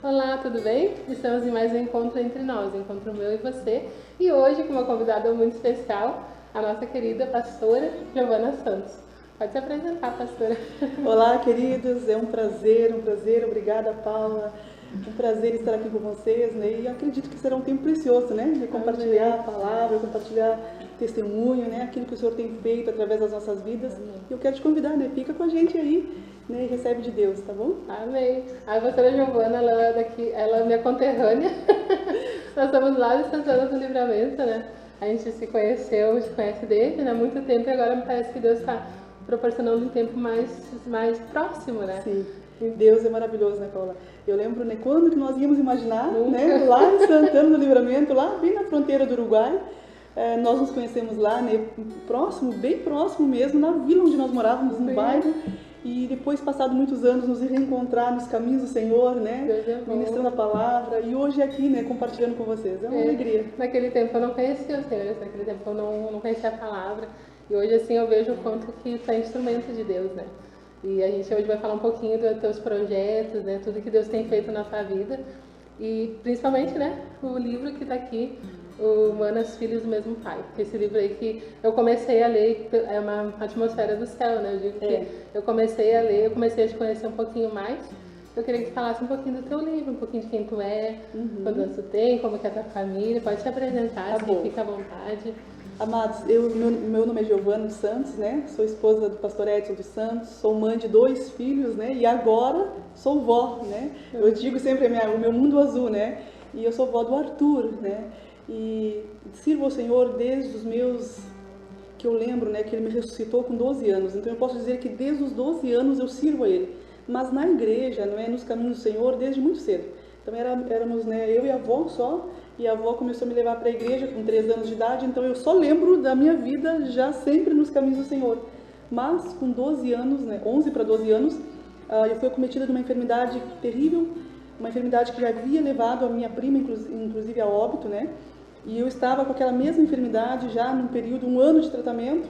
Olá, tudo bem? Estamos em mais um encontro entre nós, encontro meu e você. E hoje com uma convidada muito especial, a nossa querida pastora Giovana Santos. Pode se apresentar, pastora. Olá, queridos, é um prazer, obrigada, Paula. Um prazer estar aqui com vocês, né? E acredito que será um tempo precioso, né? De compartilhar a palavra, compartilhar testemunho, né? Aquilo que o Senhor tem feito através das nossas vidas. E eu quero te convidar, né? Fica com a gente aí, né? E recebe de Deus, tá bom? Amém. A pastora Giovana, ela é daqui, ela é minha conterrânea. Nós estamos lá de Santana do Livramento, né? A gente se conhece desde, né? Muito tempo, e agora me parece que Deus está proporcionando um tempo mais próximo, né? Sim. Deus é maravilhoso, né, Paula? Eu lembro, né, quando que nós íamos imaginar, né, lá em Santana do Livramento, lá bem na fronteira do Uruguai, nós nos conhecemos lá, né, próximo, bem próximo mesmo, na vila onde nós morávamos, no bairro, e depois, passado muitos anos, nos reencontrar nos caminhos do Senhor, né, ministrando a palavra, e hoje aqui, né, compartilhando com vocês, é uma alegria. Naquele tempo eu não conhecia o Senhor, naquele tempo eu não conhecia a palavra, e hoje assim eu vejo o quanto que tu é instrumento de Deus, né. E a gente hoje vai falar um pouquinho dos teus projetos, né, tudo que Deus tem feito na tua vida. E principalmente, né, o livro que está aqui, o Manas, Filhos do Mesmo Pai. Esse livro aí que eu comecei a ler, é uma atmosfera do céu, né, eu digo que eu comecei a ler, eu comecei a te conhecer um pouquinho mais. Eu queria que tu falasse um pouquinho do teu livro, um pouquinho de quem tu é, quantos anos tu tem, como que é a tua família, pode te apresentar, assim, fica à vontade. Amados, meu nome é Giovana dos Santos, né? Sou esposa do pastor Edson dos Santos, sou mãe de 2 filhos, né? E agora sou vó, né? Eu digo sempre o meu mundo azul, né? E eu sou vó do Arthur, né? E sirvo ao Senhor desde os meus, que eu lembro, né? Que ele me ressuscitou com 12 anos. Então eu posso dizer que desde os 12 anos eu sirvo a ele. Mas na igreja, não é? Nos caminhos do Senhor, desde muito cedo. Então éramos, né? Eu e a avó só. E a avó começou a me levar para a igreja com 3 anos de idade, então eu só lembro da minha vida já sempre nos caminhos do Senhor. Mas com 12 anos, né, 11 para 12 anos, eu fui acometida de uma enfermidade terrível, uma enfermidade que já havia levado a minha prima, inclusive, a óbito, né? E eu estava com aquela mesma enfermidade já num período, 1 ano de tratamento,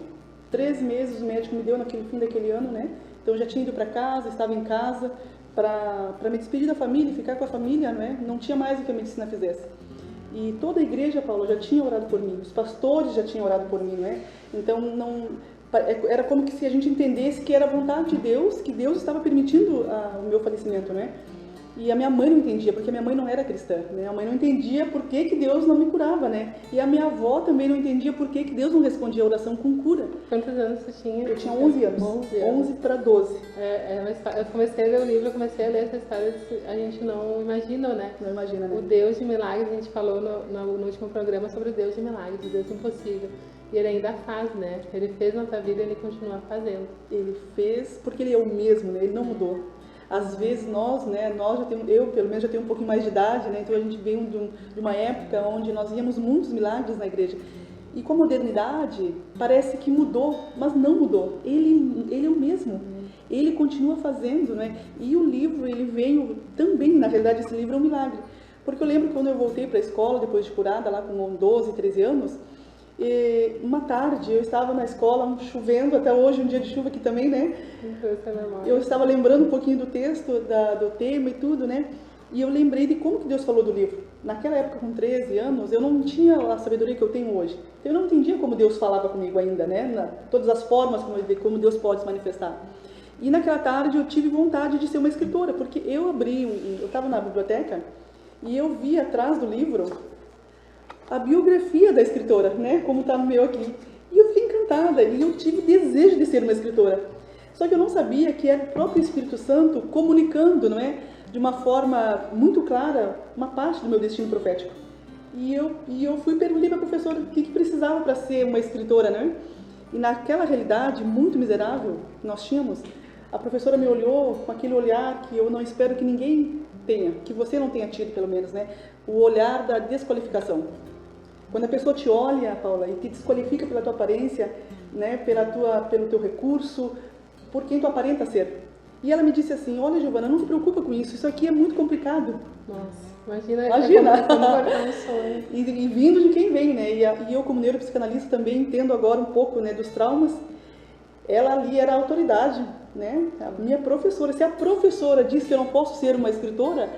13 meses o médico me deu naquele fim daquele ano, né? Então eu já tinha ido para casa, estava em casa para me despedir da família, ficar com a família, né? Não tinha mais o que a medicina fizesse. E toda a igreja, Paulo, já tinha orado por mim, os pastores já tinham orado por mim, né? Então, era como que se a gente entendesse que era a vontade de Deus, que Deus estava permitindo o meu falecimento, né? E a minha mãe não entendia, porque a minha mãe não era cristã, né? A mãe não entendia por que Deus não me curava, né? E a minha avó também não entendia por que Deus não respondia a oração com cura. Quantos anos você tinha? Eu tinha 11 anos, 11 para 12. Eu comecei a ler o livro, eu comecei a ler essa história, a gente não imagina, né? Não imagina, né? O Deus de milagres, a gente falou no último programa sobre o Deus de milagres, o Deus impossível. E ele ainda faz, né? Ele fez na tua vida e ele continua fazendo. Ele fez porque ele é o mesmo, né? Ele não mudou. Às vezes nós já temos, eu pelo menos já tenho um pouquinho mais de idade, né? Então a gente veio de uma época onde nós víamos muitos milagres na igreja. E com a modernidade, parece que mudou, mas não mudou. Ele é o mesmo. Ele continua fazendo, né? E o livro, ele veio também, na realidade, esse livro é um milagre. Porque eu lembro que quando eu voltei para a escola, depois de curada, lá com 12, 13 anos, uma tarde eu estava na escola, chovendo, até hoje, um dia de chuva aqui também, né? Eu estava lembrando um pouquinho do texto, do tema e tudo, né? E eu lembrei de como que Deus falou do livro. Naquela época, com 13 anos, eu não tinha a sabedoria que eu tenho hoje. Eu não entendia como Deus falava comigo ainda, né? Todas as formas como Deus pode se manifestar. E naquela tarde eu tive vontade de ser uma escritora, porque eu estava na biblioteca e eu vi atrás do livro a biografia da escritora, né? Como está no meu aqui. E eu fiquei encantada e eu tive desejo de ser uma escritora. Só que eu não sabia que era o próprio Espírito Santo comunicando, não é? De uma forma muito clara, uma parte do meu destino profético. E eu fui perguntar para a professora o que precisava para ser uma escritora, né? E naquela realidade muito miserável que nós tínhamos, a professora me olhou com aquele olhar que eu não espero que ninguém tenha, que você não tenha tido pelo menos, né? O olhar da desqualificação. Quando a pessoa te olha, Paula, e te desqualifica pela tua aparência, né? Pelo teu recurso, por quem tu aparenta ser. E ela me disse assim, olha, Giovana, não se preocupa com isso aqui é muito complicado. Nossa, imagina. Como sonho. E vindo de quem vem, né? E eu, como neuropsicanalista, também entendo agora um pouco, né, dos traumas. Ela ali era a autoridade, né? A minha professora. Se a professora diz que eu não posso ser uma escritora,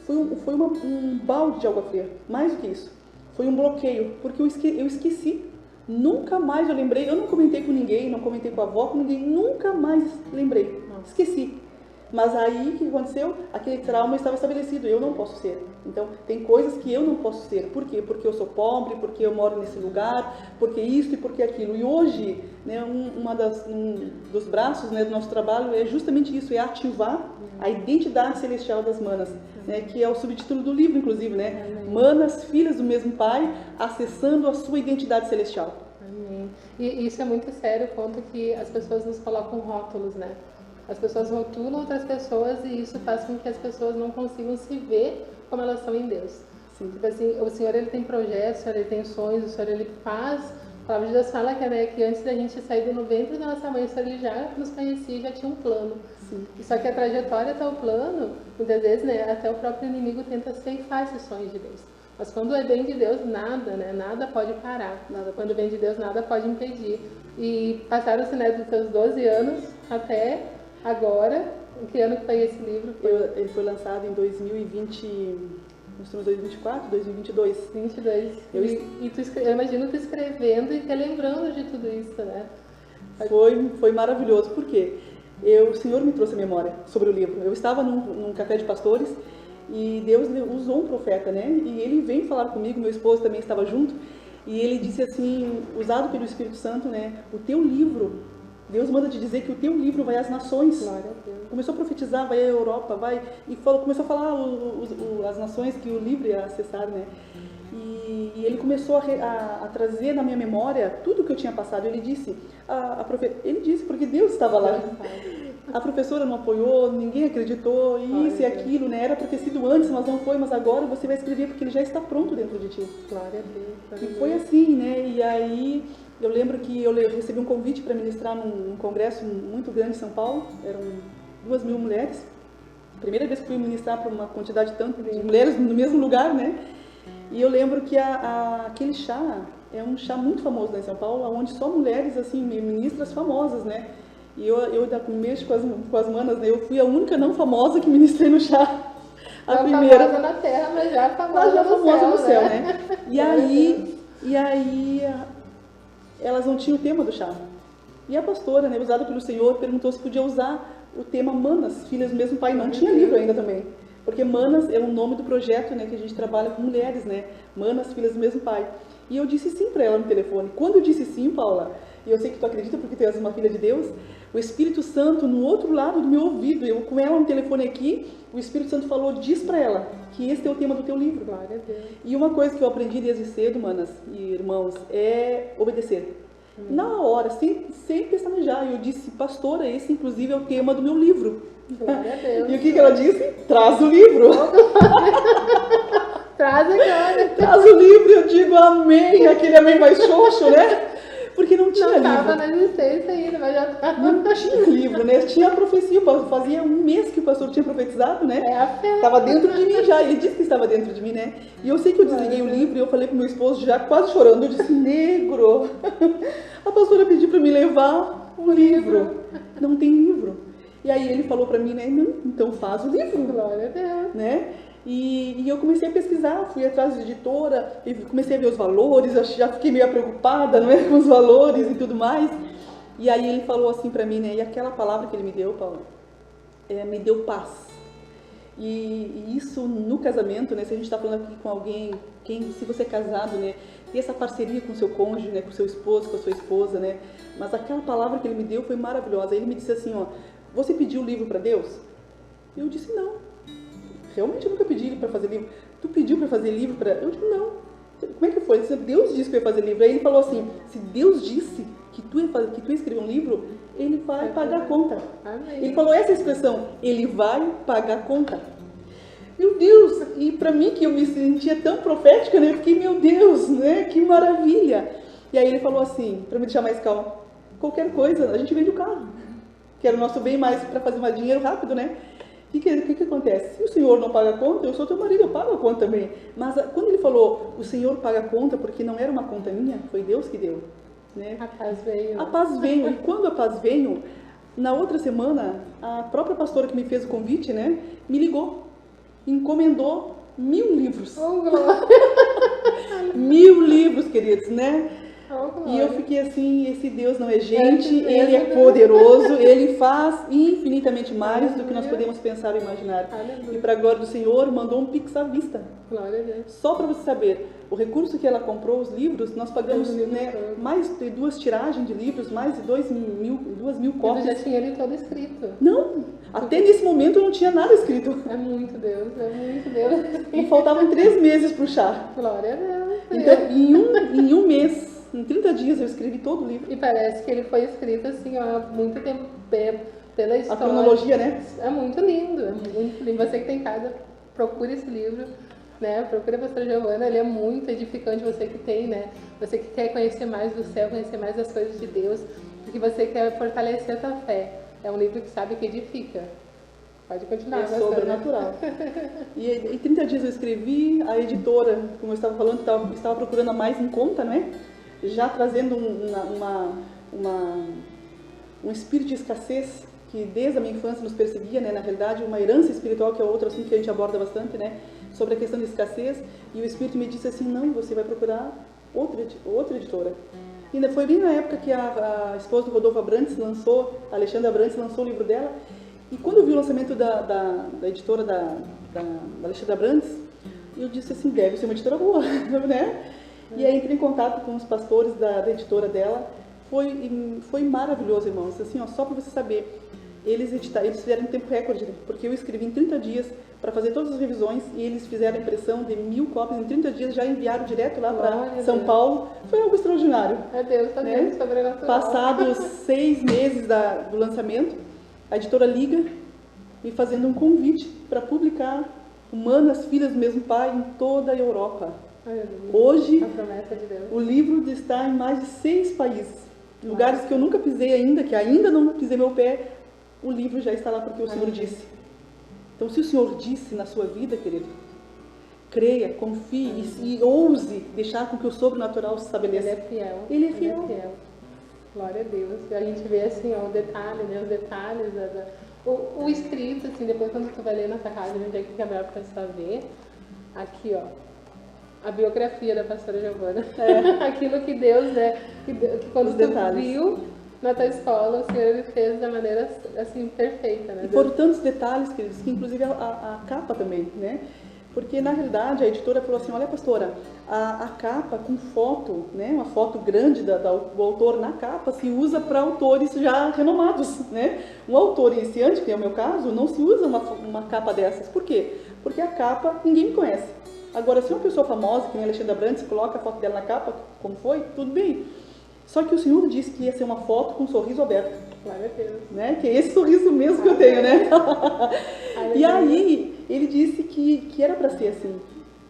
foi um balde de água fria, mais do que isso. Foi um bloqueio, porque eu esqueci. Nunca mais eu lembrei, eu não comentei com ninguém, não comentei com a avó, com ninguém, nunca mais lembrei, esqueci. Mas aí, o que aconteceu? Aquele trauma estava estabelecido, eu não posso ser. Então, tem coisas que eu não posso ser. Por quê? Porque eu sou pobre, porque eu moro nesse lugar, porque isso e porque aquilo. E hoje, né, um dos braços, né, do nosso trabalho é justamente isso, é ativar a identidade celestial das manas, né, que é o subtítulo do livro, inclusive, né? Manas, filhas do mesmo Pai, acessando a sua identidade celestial. Amém. E isso é muito sério, quanto que as pessoas nos colocam rótulos, né? As pessoas rotulam outras pessoas e isso faz com que as pessoas não consigam se ver como elas são em Deus. Sim. Tipo assim, o Senhor, ele tem projetos, o Senhor, ele tem sonhos, o Senhor, ele faz. A palavra de Deus fala que, né, que antes da gente sair do ventre da nossa mãe, o Senhor, ele já nos conhecia, já tinha um plano. Sim. Só que a trajetória até o plano, muitas vezes, né, até o próprio inimigo tenta ceifar esses sonhos de Deus. Mas quando é bem de Deus, nada, né, nada pode parar. Quando vem de Deus, nada pode impedir. E passaram-se, né, dos seus 12 anos até agora. Em que ano que foi esse livro? Ele foi lançado em 2020, nós estamos em 2024, 2022. 22. Eu imagino tu escrevendo e te lembrando de tudo isso, né? Foi maravilhoso, porque o Senhor me trouxe a memória sobre o livro. Eu estava num café de pastores e Deus usou um profeta, né? E ele veio falar comigo, meu esposo também estava junto, e ele disse assim, usado pelo Espírito Santo, né? O teu livro, Deus manda te dizer que o teu livro vai às nações. Glória a Deus. Começou a profetizar, vai à Europa, começou a falar as nações que o livro ia acessar, né? E ele começou a trazer na minha memória tudo o que eu tinha passado. Ele disse, ele disse porque Deus estava lá. A professora não apoiou, ninguém acreditou, isso e aquilo, né? Era para ter sido antes, mas não foi, mas agora você vai escrever porque ele já está pronto dentro de ti. Glória a Deus. E foi assim, né? E aí eu lembro que eu recebi um convite para ministrar num congresso muito grande em São Paulo, eram 2.000 mulheres. Primeira vez que fui ministrar para uma quantidade tanto de mulheres no mesmo lugar, né? E eu lembro que aquele chá é um chá muito famoso lá em São Paulo, onde só mulheres, assim, ministras famosas, né? E eu mexo com as manas, né? Eu fui a única não famosa que ministrei no chá. A primeira. Famosa na terra, mas já famosa, no céu, né? E aí elas não tinham o tema do chá. E a pastora, né, usada pelo Senhor, perguntou se podia usar o tema Manas, filhas do mesmo Pai. Não tinha livro ainda também. Porque Manas é o nome do projeto, né, que a gente trabalha com mulheres, né? Manas, filhas do mesmo Pai. E eu disse sim para ela no telefone. Quando eu disse sim, Paula, e eu sei que tu acredita porque tu és uma filha de Deus, o Espírito Santo no outro lado do meu ouvido, eu com ela no telefone aqui, o Espírito Santo falou, diz para ela que esse é o tema do teu livro. Glória a Deus. E uma coisa que eu aprendi desde cedo, manas e irmãos, é obedecer. Na hora, sem pestanejar. Eu disse, pastora, esse inclusive é o tema do meu livro. Glória a Deus. E o que ela disse? Traz o livro. Traz agora. Traz o livro, eu digo amém, aquele amém mais xoxo, né? Porque não tinha livro. Não estava na existência ainda, mas já estava. Não tinha livro, né? Tinha a profecia, fazia um mês que o pastor tinha profetizado, né? É a fé. Estava dentro de mim já, ele disse que estava dentro de mim, né? E eu sei que eu desliguei o livro e eu falei pro meu esposo, já quase chorando, eu disse, negro, a pastora pediu para me levar um livro. Não tem livro. E aí ele falou para mim, né? Não, então faz o livro. Glória a Deus. Né? E eu comecei a pesquisar, fui atrás de editora, e comecei a ver os valores, já fiquei meio preocupada, não é, com os valores e tudo mais. E aí ele falou assim para mim, né? E aquela palavra que ele me deu, Paulo, me deu paz. E isso no casamento, né? Se a gente está falando aqui com alguém, se você é casado, né? Ter essa parceria com o seu cônjuge, né? Com o seu esposo, com a sua esposa, né? Mas aquela palavra que ele me deu foi maravilhosa. Ele me disse assim, ó, você pediu o livro para Deus? Eu disse, não. Realmente eu nunca pedi para fazer livro. Tu pediu para fazer livro para... Eu disse, não. Como é que foi? Deus disse que eu ia fazer livro. Aí ele falou assim, se Deus disse que tu ia escrever um livro, ele vai pagar a conta. Amém. Ele falou essa expressão, ele vai pagar a conta. Meu Deus, e para mim que eu me sentia tão profética, né? Eu fiquei, meu Deus, né? Que maravilha. E aí ele falou assim, para me deixar mais calma, qualquer coisa, a gente vende o carro. Que era o nosso bem mais para fazer mais dinheiro rápido, né? O que acontece? Se o Senhor não paga a conta, eu sou teu marido, eu pago a conta também. Mas quando ele falou, o Senhor paga a conta porque não era uma conta minha, foi Deus que deu. Né? A paz veio. A paz veio. E quando a paz veio, na outra semana, a própria pastora que me fez o convite, né, me ligou. encomendou 1000 livros. Oh, glória! 1000 livros, queridos, né? Oh, glória. E eu fiquei assim, esse Deus não é gente, Ele é poderoso, Ele faz infinitamente mais do que nós podemos pensar ou imaginar. Aleluia. E para a glória do Senhor, mandou um Pix à vista. Glória a Deus. Só para você saber, o recurso que ela comprou, os livros, nós pagamos, Os livros né, todos. mais de 2 tiragens de livros, mais de 2.000 Ele cópias. já tinha ele todo escrito. Não, até nesse momento não tinha nada escrito. É muito Deus, é muito Deus. E faltavam 3 meses para o chá. Glória a Deus. Então, em um mês, em 30 dias, eu escrevi todo o livro. E parece que ele foi escrito assim, ó, há muito tempo, pela A história. cronologia, né? É muito lindo, é muito lindo. Você que tem em casa, procure esse livro, né? Procure a pastora Giovana, ele é muito edificante. Você que tem, né? Você que quer conhecer mais do céu, conhecer mais das coisas de Deus, porque você quer fortalecer a sua fé. É um livro que sabe que edifica. Pode continuar, É pastora. sobrenatural. E em 30 dias eu escrevi, a editora, como eu estava falando, estava procurando a mais em conta, né? Já trazendo um espírito de escassez que desde a minha infância nos perseguia, né? Na realidade, uma herança espiritual, que é outro assunto que a gente aborda bastante, né? Sobre a questão de escassez. E o Espírito me disse assim, não, você vai procurar outra editora. E ainda foi bem na época que a esposa do Rodolfo Abrantes lançou, a Alexandra Abrantes lançou o livro dela. E quando eu vi o lançamento da editora da Alexandra Abrantes, eu disse assim, deve ser uma editora boa, né? E aí entrei em contato com os pastores da editora dela. Foi maravilhoso, irmãos. Assim, ó, só para você saber, eles fizeram em tempo recorde, né? Porque eu escrevi em 30 dias para fazer todas as revisões e eles fizeram a impressão de 1000 cópias em 30 dias, já enviaram direto lá para São Paulo. Foi algo extraordinário. É Deus, tá né? vendo? Sobrenatural. Passados 6 meses do lançamento, a editora liga me fazendo um convite para publicar Humanas, Filhas do Mesmo Pai, em toda a Europa. Aleluia. Hoje, A promessa de Deus. o livro está em mais de 6 países. Lugares que eu nunca pisei ainda, que ainda não pisei meu pé, o livro já está lá porque o Senhor disse. Então, se o Senhor disse na sua vida, querido, creia, confie e ouse deixar com que o sobrenatural se estabeleça. Ele é fiel. Ele é fiel. Glória a Deus. E a gente vê assim, ó, o detalhe, né? Os detalhes, o escrito, assim, depois quando tu vai ler na tua casa, onde é que abre para você ver. Aqui, ó. A biografia da pastora Giovana. É. Aquilo que Deus, né? Que quando Os tu detalhes. viu na tua escola, o Senhor ele fez da maneira assim perfeita, né? E foram tantos detalhes, queridos, que inclusive a capa também, né? Porque na realidade a editora falou assim, olha pastora, a capa com foto, né? Uma foto grande do autor na capa se usa para autores já renomados, né? Um autor iniciante, que é o meu caso, não se usa uma capa dessas. Por quê? Porque a capa ninguém me conhece. Agora, se uma pessoa famosa, que nem a Alexandra Brandes, coloca a foto dela na capa, como foi, tudo bem. Só que o Senhor disse que ia ser uma foto com um sorriso aberto. Glória a Deus. Né? Que é esse sorriso mesmo que eu tenho, né? E aí, ele disse que era para ser assim.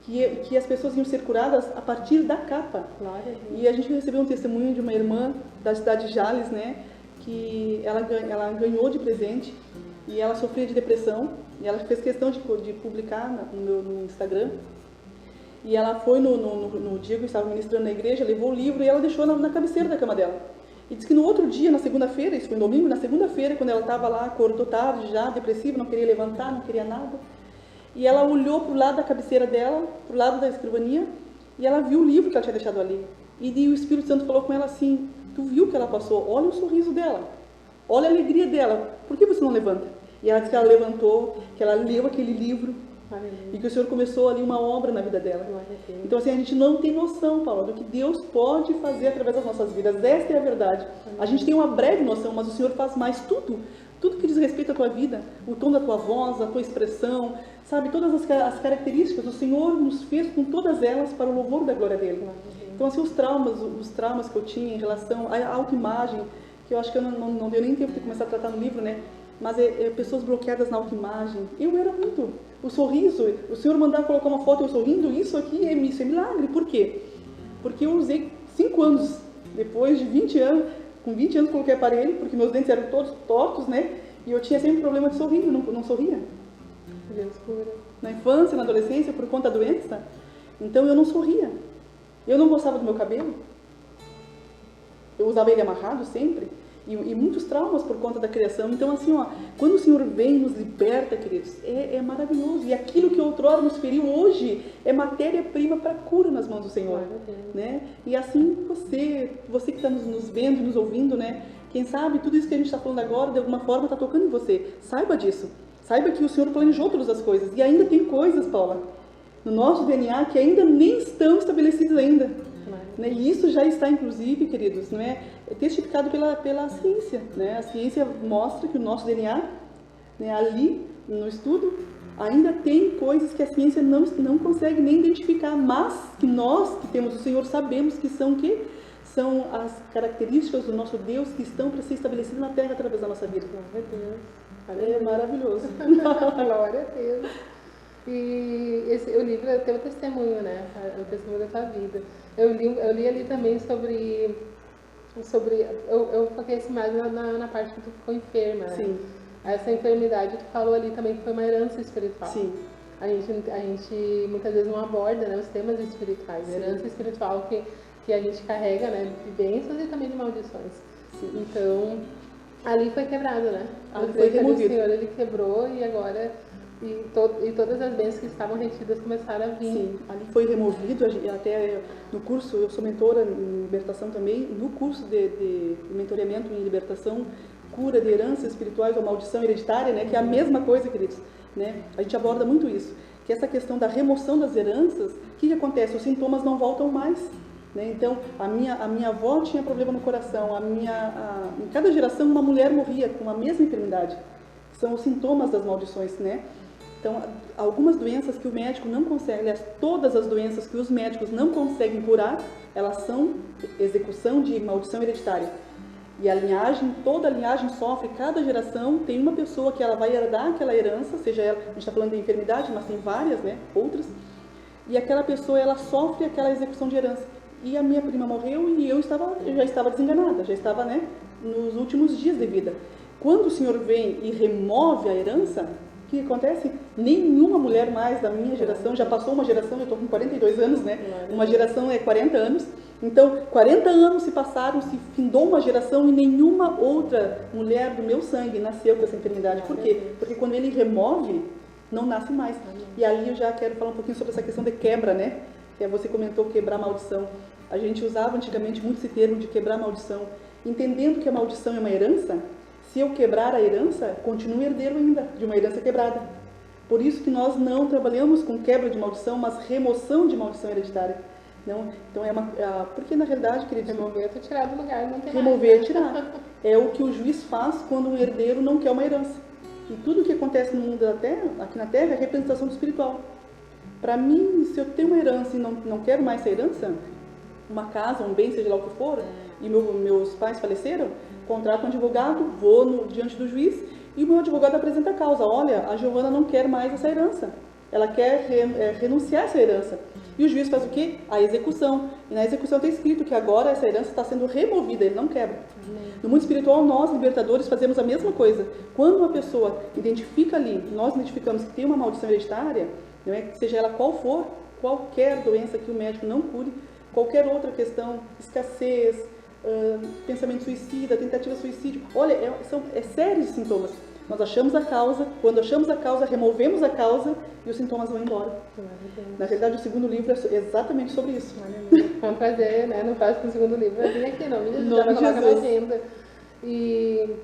Que as pessoas iam ser curadas a partir da capa. Glória a Deus. E a gente recebeu um testemunho de uma irmã da cidade de Jales, né? Que ela ganhou de presente e ela sofria de depressão. E ela fez questão de publicar no Instagram. E ela foi no dia que eu estava ministrando na igreja, levou o livro e ela deixou na cabeceira da cama dela. E disse que no outro dia, na segunda-feira, isso foi no domingo, na segunda-feira, quando ela estava lá, acordou tarde já, depressiva, não queria levantar, não queria nada. E ela olhou para o lado da cabeceira dela, para o lado da escrivaninha, e ela viu o livro que ela tinha deixado ali. E o Espírito Santo falou com ela assim, tu viu o que ela passou? Olha o sorriso dela, olha a alegria dela, por que você não levanta? E ela disse que ela levantou, que ela leu aquele livro, e que o Senhor começou ali uma obra na vida dela. Então assim, a gente não tem noção, Paulo, do que Deus pode fazer através das nossas vidas. Esta é a verdade. A gente tem uma breve noção, mas o Senhor faz mais tudo que diz respeito à tua vida, o tom da tua voz, a tua expressão, sabe, todas as características, o Senhor nos fez com todas elas para o louvor da glória dele. Então assim, os traumas que eu tinha em relação à autoimagem, que eu acho que eu não deu nem tempo de começar a tratar no livro, né? Mas pessoas bloqueadas na autoimagem. Eu era muito. O sorriso, o Senhor mandar colocar uma foto eu sorrindo, isso aqui é milagre. Por quê? Porque eu usei 5 anos, depois de 20 anos, com 20 anos coloquei aparelho, porque meus dentes eram todos tortos, né? E eu tinha sempre problema de sorrir, não sorria. Deus cura. Na infância, na adolescência, por conta da doença, então eu não sorria. Eu não gostava do meu cabelo. Eu usava ele amarrado sempre. e muitos traumas por conta da criação. Então, assim, ó, quando o Senhor vem e nos liberta, queridos, é maravilhoso. E aquilo que outrora nos feriu, hoje é matéria-prima para cura nas mãos do Senhor, né? E assim, você que está nos vendo e nos ouvindo, né? Quem sabe tudo isso que a gente está falando agora, de alguma forma, está tocando em você. Saiba disso. Saiba que o Senhor planejou todas as coisas. E ainda tem coisas, Paula, no nosso DNA que ainda nem estão estabelecidas ainda. Né? E isso já está, inclusive, queridos, não é testificado pela ciência. Né? A ciência mostra que o nosso DNA, né, ali no estudo, ainda tem coisas que a ciência não consegue nem identificar, mas que nós, que temos o Senhor, sabemos que são o quê? São as características do nosso Deus que estão para ser estabelecidas na Terra através da nossa vida. Glória a Deus. É maravilhoso. Glória a Deus. E o livro é o teu testemunho, né? É o testemunho da tua vida. Eu li ali também sobre eu foquei assim mais na parte que tu ficou enferma, né? Sim. Essa enfermidade tu falou ali também que foi uma herança espiritual. Sim. A gente muitas vezes não aborda, né, os temas espirituais, a herança espiritual que a gente carrega, né, de bênçãos e também de maldições. Sim. Então, ali foi quebrado, né? Ali foi removido. O Senhor, ele quebrou e agora e todas as bênçãos que estavam retidas começaram a vir. Sim, ali foi removido, até no curso, eu sou mentora em libertação também, no curso de mentoreamento em libertação, cura de heranças espirituais ou maldição hereditária, né, que é a mesma coisa, queridos, né? A gente aborda muito isso, que essa questão da remoção das heranças, o que acontece? Os sintomas não voltam mais. Né? Então, a minha avó tinha problema no coração, em cada geração uma mulher morria com a mesma enfermidade. São os sintomas das maldições, né? Então, algumas doenças que o médico não consegue, aliás, todas as doenças que os médicos não conseguem curar, elas são execução de maldição hereditária. E toda a linhagem sofre, cada geração tem uma pessoa que ela vai herdar aquela herança, seja ela, a gente está falando de enfermidade, mas tem várias, né, outras, e aquela pessoa, ela sofre aquela execução de herança. E a minha prima morreu e eu já estava desenganada, já estava, né, nos últimos dias de vida. Quando o Senhor vem e remove a herança, o que acontece? Nenhuma mulher mais da minha geração, já passou uma geração, eu estou com 42 anos, né? Uma geração é 40 anos. Então, 40 anos se passaram, se findou uma geração e nenhuma outra mulher do meu sangue nasceu com essa enfermidade. Por quê? Porque quando ele remove, não nasce mais. E ali eu já quero falar um pouquinho sobre essa questão de quebra, né? Que você comentou quebrar maldição. A gente usava antigamente muito esse termo de quebrar maldição. Entendendo que a maldição é uma herança, se eu quebrar a herança, continuo herdeiro ainda de uma herança quebrada. Por isso que nós não trabalhamos com quebra de maldição, mas remoção de maldição hereditária. Não, então porque na realidade, queridos, remover é tirar do lugar, não tem remover é tirar. É o que o juiz faz quando um herdeiro não quer uma herança. E tudo o que acontece no mundo da terra, aqui na terra, é representação do espiritual. Para mim, se eu tenho uma herança e não quero mais essa herança, uma casa, um bem, seja lá o que for, e meus pais faleceram, contrato um advogado, vou diante do juiz e o meu advogado apresenta a causa. Olha, a Giovana não quer mais essa herança. Ela quer renunciar a essa herança. E o juiz faz o quê? A execução. E na execução está escrito que agora essa herança está sendo removida, ele não quebra. No mundo espiritual, nós, libertadores, fazemos a mesma coisa. Quando uma pessoa identifica ali, nós identificamos que tem uma maldição hereditária, não é? Seja ela qual for, qualquer doença que o médico não cure, qualquer outra questão, escassez, pensamento suicida, tentativa de suicídio, olha, são séries de sintomas. Nós achamos a causa, quando achamos a causa, removemos a causa e os sintomas vão embora. Na verdade, o segundo livro é exatamente sobre isso. Foi um prazer, né? No próximo segundo livro, eu vim aqui, não, já vai colocar na agenda. E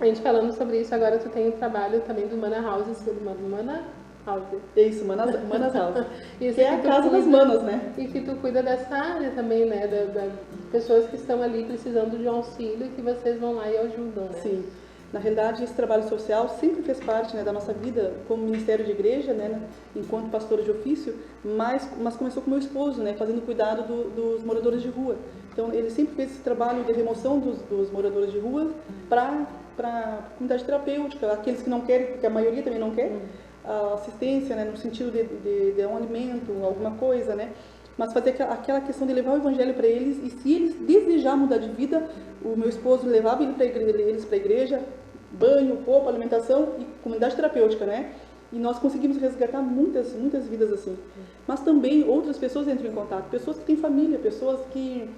a gente falando sobre isso, agora tu tem o trabalho também do Mana House, Mana House. É isso, Manas House. Isso, que é a casa das manas, né? E que tu cuida dessa área também, né? Das pessoas que estão ali precisando de um auxílio e que vocês vão lá e ajudam, né? Sim. Na realidade, esse trabalho social sempre fez parte, né, da nossa vida como ministério de igreja, né, enquanto pastora de ofício, mas começou com meu esposo, né, fazendo cuidado dos moradores de rua. Então, ele sempre fez esse trabalho de remoção dos moradores de rua para a comunidade terapêutica, aqueles que não querem, porque a maioria também não quer, a assistência, né, no sentido de um alimento, alguma coisa, né, mas fazer aquela questão de levar o evangelho para eles, e se eles desejar mudar de vida, o meu esposo levava eles para a igreja, banho, roupa, alimentação e comunidade terapêutica, né? E nós conseguimos resgatar muitas vidas assim. Mas também outras pessoas entram em contato, pessoas que têm família, pessoas que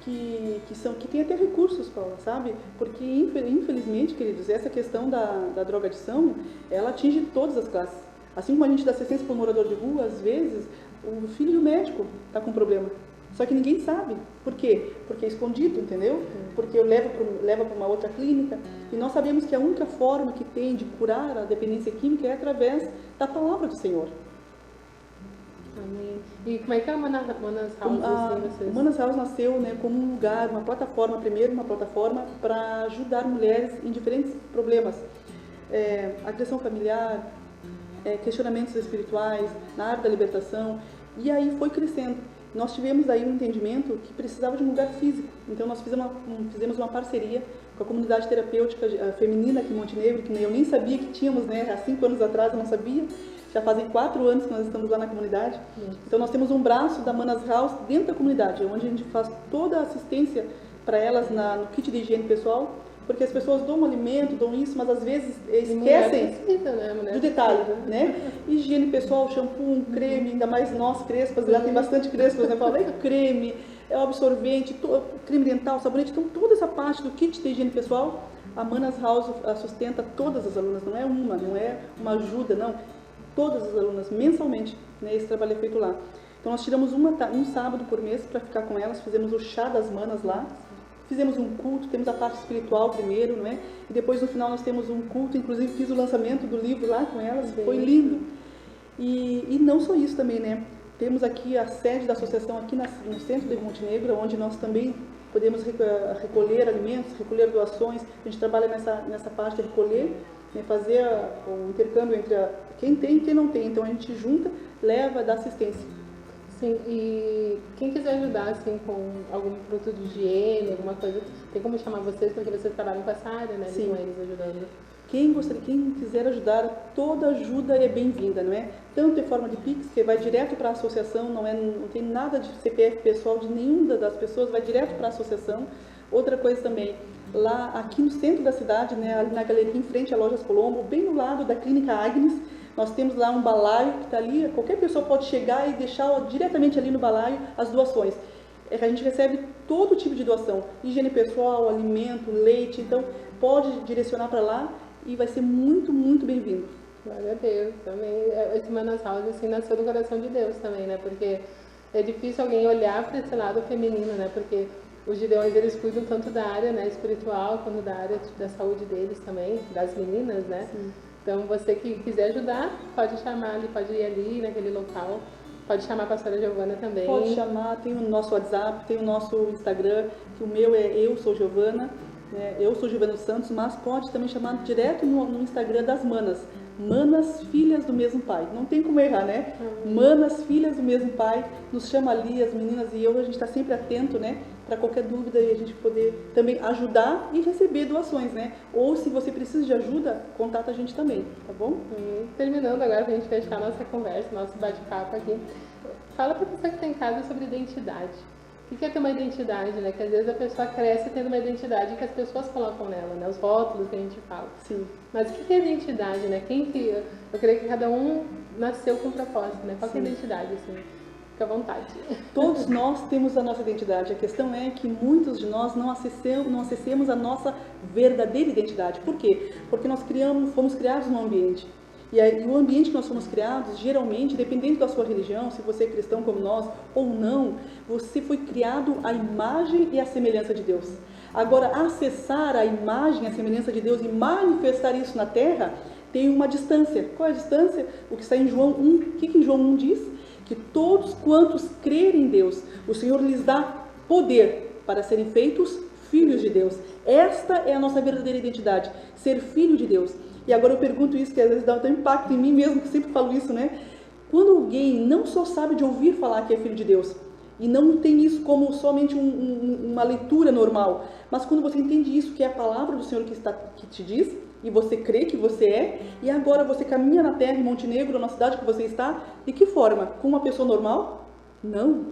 que tem até recursos, Paula, sabe? Porque, infelizmente, queridos, essa questão da drogadição, ela atinge todas as classes. Assim como a gente dá assistência para um morador de rua, às vezes, o filho do médico está com problema. Só que ninguém sabe. Por quê? Porque é escondido, entendeu? Porque eu levo para uma outra clínica. E nós sabemos que a única forma que tem de curar a dependência química é através da palavra do Senhor. Amém. E como é que é a Manas House? O Manas House nasceu, né, como um lugar, uma plataforma para ajudar mulheres em diferentes problemas. Agressão familiar, questionamentos espirituais, na área da libertação. E aí foi crescendo. Nós tivemos aí um entendimento que precisava de um lugar físico. Então nós fizemos uma parceria com a comunidade terapêutica feminina aqui em Montenegro, que eu nem sabia que tínhamos, né? Há 5 anos atrás eu não sabia. Já fazem 4 anos que nós estamos lá na comunidade. Então nós temos um braço da Manas House dentro da comunidade, onde a gente faz toda a assistência para elas no kit de higiene pessoal, porque as pessoas dão um alimento, dão isso, mas às vezes esquecem do detalhe, né? Higiene pessoal, shampoo, creme, ainda mais nós crespas, lá tem bastante crespas, né? Fala, creme, absorvente, creme dental, sabonete, então toda essa parte do kit de higiene pessoal, a Manas House sustenta todas as alunas, não é uma ajuda, não. Todas as alunas, mensalmente, né? Esse trabalho é feito lá. Então nós tiramos um sábado por mês para ficar com elas, fizemos o chá das manas lá, fizemos um culto, temos a parte espiritual primeiro, não é? E depois no final nós temos um culto, inclusive fiz o lançamento do livro lá com elas, foi lindo. E não só isso também, né? Temos aqui a sede da associação aqui no centro de Montenegro, onde nós também podemos recolher alimentos, recolher doações. A gente trabalha nessa parte de recolher, né? Fazer o intercâmbio entre quem tem e quem não tem. Então a gente junta, leva, dá assistência. Sim, e quem quiser ajudar assim, com algum produto de higiene, alguma coisa, tem como chamar vocês, porque vocês trabalham com essa área, né? Sim. Com eles ajudando. Quem quiser ajudar, toda ajuda é bem-vinda, não é? Tanto em forma de Pix, que vai direto para a associação, não tem nada de CPF pessoal de nenhuma das pessoas, vai direto para a associação. Outra coisa também, lá aqui no centro da cidade, né, ali na galeria em frente à Lojas Colombo, bem no lado da Clínica Agnes, nós temos lá um balaio que está ali, qualquer pessoa pode chegar e deixar diretamente ali no balaio as doações. A gente recebe todo tipo de doação, higiene pessoal, alimento, leite, então pode direcionar para lá e vai ser muito, muito bem-vindo. Glória a Deus, também. Esse Manas House assim, nasceu do coração de Deus também, né? Porque é difícil alguém olhar para esse lado feminino, né? Porque os gideões, eles cuidam tanto da área, né, espiritual, quanto da área da saúde deles também, das meninas, né? Sim. Então, você que quiser ajudar, pode chamar, pode ir ali naquele local, pode chamar a pastora Giovana também. Pode chamar, tem o nosso WhatsApp, tem o nosso Instagram, que o meu é Eu Sou Giovana, né? Eu sou Giovana Santos, mas pode também chamar direto no Instagram das Manas. Manas, filhas do mesmo pai. Não tem como errar, né? Manas, filhas do mesmo pai. Nos chama ali, as meninas e eu, a gente está sempre atento, né? Para qualquer dúvida e a gente poder também ajudar e receber doações, né? Ou se você precisa de ajuda, contata a gente também, tá bom? Terminando agora, para a gente fechar nossa conversa, nosso bate-papo aqui, fala para a pessoa que está em casa sobre identidade. O que é ter uma identidade, né? Que às vezes a pessoa cresce tendo uma identidade que as pessoas colocam nela, né? Os rótulos que a gente fala. Sim. Mas o que é identidade, né? Eu creio que cada um nasceu com um propósito, né? Qual que é a identidade, assim? Fica à vontade. Todos nós temos a nossa identidade. A questão é que muitos de nós não acessemos a nossa verdadeira identidade. Por quê? Porque nós fomos criados num ambiente. E o ambiente que nós fomos criados, geralmente, dependendo da sua religião, se você é cristão como nós ou não, você foi criado à imagem e à semelhança de Deus. Agora, acessar a imagem e a semelhança de Deus e manifestar isso na terra, tem uma distância. Qual é a distância? O que está em João 1. O que em João 1 diz? Que todos quantos crerem em Deus, o Senhor lhes dá poder para serem feitos filhos de Deus. Esta é a nossa verdadeira identidade, ser filho de Deus. E agora eu pergunto isso, que às vezes dá um impacto em mim mesmo, que sempre falo isso, né? Quando alguém não só sabe de ouvir falar que é filho de Deus, e não tem isso como somente uma leitura normal, mas quando você entende isso, que é a palavra do Senhor que te diz, e você crê que você é, e agora você caminha na terra, em Montenegro, na cidade que você está, de que forma? Com uma pessoa normal? Não.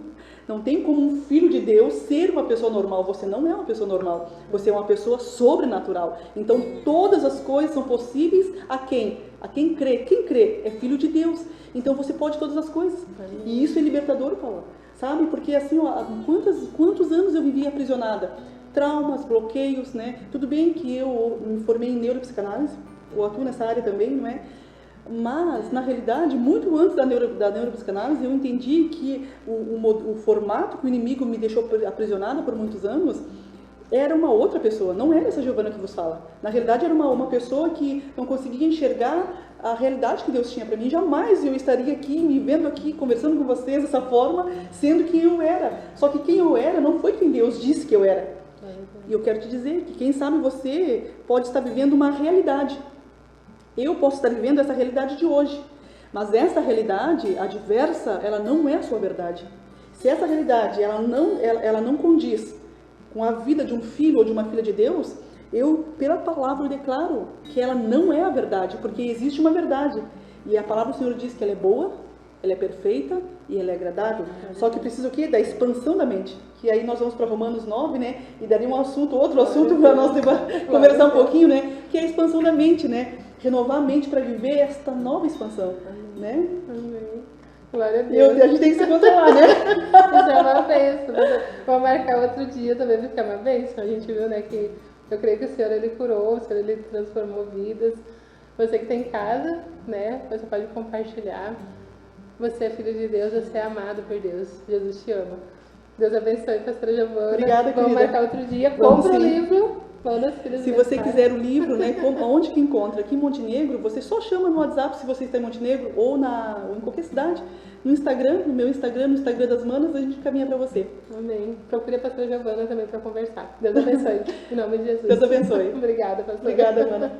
Não tem como um filho de Deus ser uma pessoa normal. Você não é uma pessoa normal. Você é uma pessoa sobrenatural. Então, todas as coisas são possíveis a quem? A quem crê. Quem crê é filho de Deus. Então, você pode todas as coisas. E isso é libertador, Paula. sabe? Porque assim, ó, quantos anos eu vivi aprisionada? Traumas, bloqueios, né? Tudo bem que eu me formei em neuropsicanálise, eu atuo nessa área também, não é? Mas, na realidade, muito antes da neuropsicanálise, eu entendi que o formato que o inimigo me deixou aprisionada por muitos anos era uma outra pessoa, não era essa Giovana que vos fala. Na realidade, era uma pessoa que não conseguia enxergar a realidade que Deus tinha para mim. Jamais eu estaria aqui, me vendo aqui, conversando com vocês dessa forma, sendo quem eu era. Só que quem eu era não foi quem Deus disse que eu era. E eu quero te dizer que, quem sabe, você pode estar vivendo uma realidade. Eu posso estar vivendo essa realidade de hoje. Mas essa realidade adversa, ela não é a sua verdade. Se essa realidade ela não condiz com a vida de um filho ou de uma filha de Deus, eu, pela palavra, eu declaro que ela não é a verdade, porque existe uma verdade. E a palavra do Senhor diz que ela é boa, ela é perfeita e ela é agradável. Só que precisa o quê? Da expansão da mente. Que aí nós vamos para Romanos 9, né? E daria outro assunto para nós conversar um pouquinho, né? Que é a expansão da mente, né? Renovar a mente para viver esta nova expansão, né? Amém. Glória a Deus. A gente tem que se controlar, né? Isso é uma bênção. Vou marcar outro dia também, porque é uma bênção. A gente viu, né, que eu creio que o Senhor, Ele curou, o Senhor, Ele transformou vidas. Você que está em casa, né, você pode compartilhar. Você é filho de Deus, você é amado por Deus. Jesus te ama. Deus abençoe, pastora Giovana. Obrigada, querida. Vamos marcar outro dia. Compra o livro. Se você quiser o livro, né, onde que encontra? Aqui em Montenegro, você só chama no WhatsApp se você está em Montenegro ou em qualquer cidade. No Instagram, no meu Instagram, no Instagram das Manas, a gente caminha para você. Amém. Procure a pastora Giovana também para conversar. Deus abençoe. Em nome de Jesus. Deus abençoe. Obrigada, pastora. Obrigada, Mana.